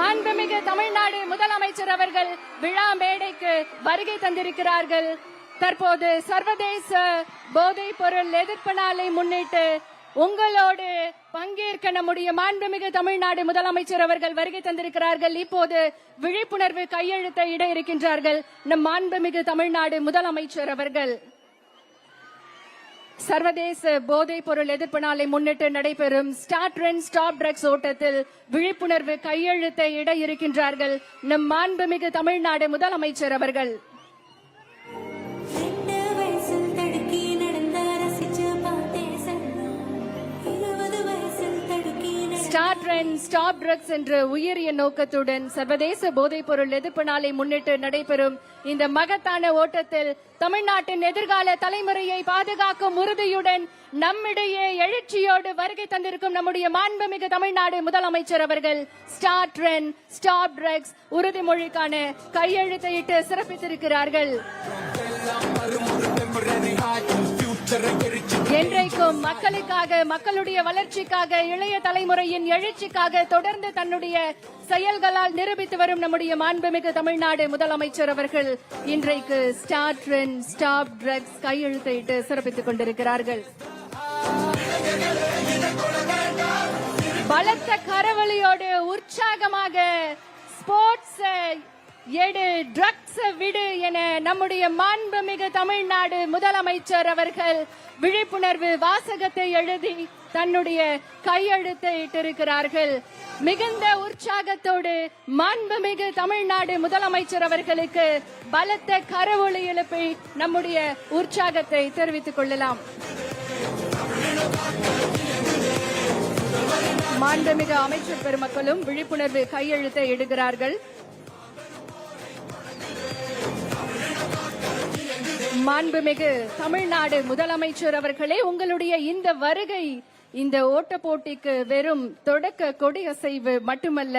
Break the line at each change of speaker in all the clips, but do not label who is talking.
மாண்புமிகு தமிழ்நாடு முதலமைச்சர் அவர்கள் விழா மேடைக்கு வருகை தந்திருக்கிறார்கள். தற்போது சர்வதேச போதைப் பொருள் எதிர்ப்பு நாளை முன்னிட்டு உங்களோடு பங்கேற்க நம்முடைய மாண்புமிகு தமிழ்நாடு முதலமைச்சர் அவர்கள் வருகை தந்திருக்கிறார்கள். இப்போது விழிப்புணர்வு கையெழுத்தை இட இருக்கின்றார்கள் நம் மாண்புமிகு தமிழ்நாடு முதலமைச்சர் அவர்கள். சர்வதேச போதைப் பொருள் எதிர்ப்பு நாளை முன்னிட்டு நடைபெறும் ஸ்டார்ட் ட்ரெண்ட் ஸ்டாப் ட்ரக்ஸ் ஓட்டத்தில் விழிப்புணர்வு கையெழுத்தை இட இருக்கின்றார்கள் நம் மாண்புமிகு தமிழ்நாடு முதலமைச்சர் அவர்கள். ஸ்டார்ட் ட்ரெண்ட் ஸ்டாப் ட்ரக்ஸ் என்ற உயரிய நோக்கத்துடன் சர்வதேச போதைப் பொருள் எதிர்ப்பு நாளை முன்னிட்டு நடைபெறும் இந்த மகத்தான ஓட்டத்தில் தமிழ்நாட்டின் எதிர்கால தலைமுறையை பாதுகாக்கும் உறுதியுடன் நம்மிடையே எழுச்சியோடு வருகை தந்திருக்கும் நம்முடைய மாண்புமிகு தமிழ்நாடு முதலமைச்சர் அவர்கள் ஸ்டார்ட் ட்ரெண்ட் ஸ்டாப் ட்ரக்ஸ் உறுதிமொழிக்கான கையெழுத்தையிட்டு சிறப்பித்திருக்கிறார்கள். என்றைக்கும் மக்களுக்காக, மக்களுடைய வளர்ச்சிக்காக, இளைய தலைமுறையின் எழுச்சிக்காக தொடர்ந்து தன்னுடைய செயல்களால் நிரூபித்து வரும் நம்முடைய மாண்புமிகு தமிழ்நாடு முதலமைச்சர் அவர்கள் இன்றைக்கு ஸ்டார்ட் ட்ரெண்ட் ஸ்டாப் ட்ரக்ஸ் கையெழுத்திட்டு சிறப்பித்துக் கொண்டிருக்கிறார்கள். பலத்த கரவொலியோடு உற்சாகமாக ஸ்போர்ட்ஸ் எடு, ட்ரக்ஸ் விடு என நம்முடைய மாண்புமிகு தமிழ்நாடு முதலமைச்சர் அவர்கள் விழிப்புணர்வு வாசகத்தை எழுதி தன்னுடைய கையெழுத்தை இட்டிருக்கிறார்கள். மிகுந்த உற்சாகத்தோடு மாண்புமிகு தமிழ்நாடு முதலமைச்சர் அவர்களுக்கு பலத்த கரவொலி எழுப்பி நம்முடைய உற்சாகத்தை தெரிவித்துக் கொள்ளலாம். மாண்புமிகு அமைச்சர் பெருமக்களும் விழிப்புணர்வு கையெழுத்தை இடுகிறார்கள். மாண்புமிகு தமிழ்நாடு முதலமைச்சர் அவர்களே, உங்களுடைய இந்த வருகை இந்த ஓட்ட போட்டிக்கு வெறும் தொடக்க கொடியசைவு மட்டுமல்ல,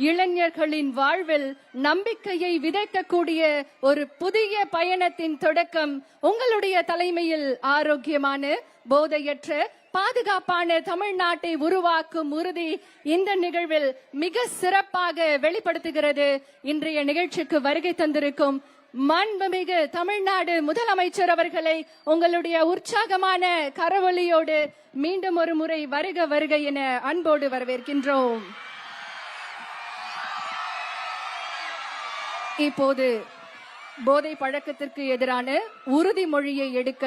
இளைஞர்களின் வாழ்வில் நம்பிக்கையை விதைக்கக்கூடிய ஒரு புதிய பயணத்தின் தொடக்கம். உங்களுடைய தலைமையில் ஆரோக்கியமான, போதையற்ற, பாதுகாப்பான தமிழ்நாட்டை உருவாக்கும் உறுதி இந்த நிகழ்வில் மிக சிறப்பாக வெளிப்படுத்துகிறது. இன்றைய நிகழ்ச்சிக்கு வருகை தந்திருக்கும் மாண்புமிகு தமிழ்நாடு முதலமைச்சர் அவர்களை உங்களுடைய உற்சாகமான கரவொலியோடு மீண்டும் ஒரு முறை வருக வருக என அன்போடு வரவேற்கின்றோம். இப்போது போதை பழக்கத்திற்கு எதிரான உறுதிமொழியை எடுக்க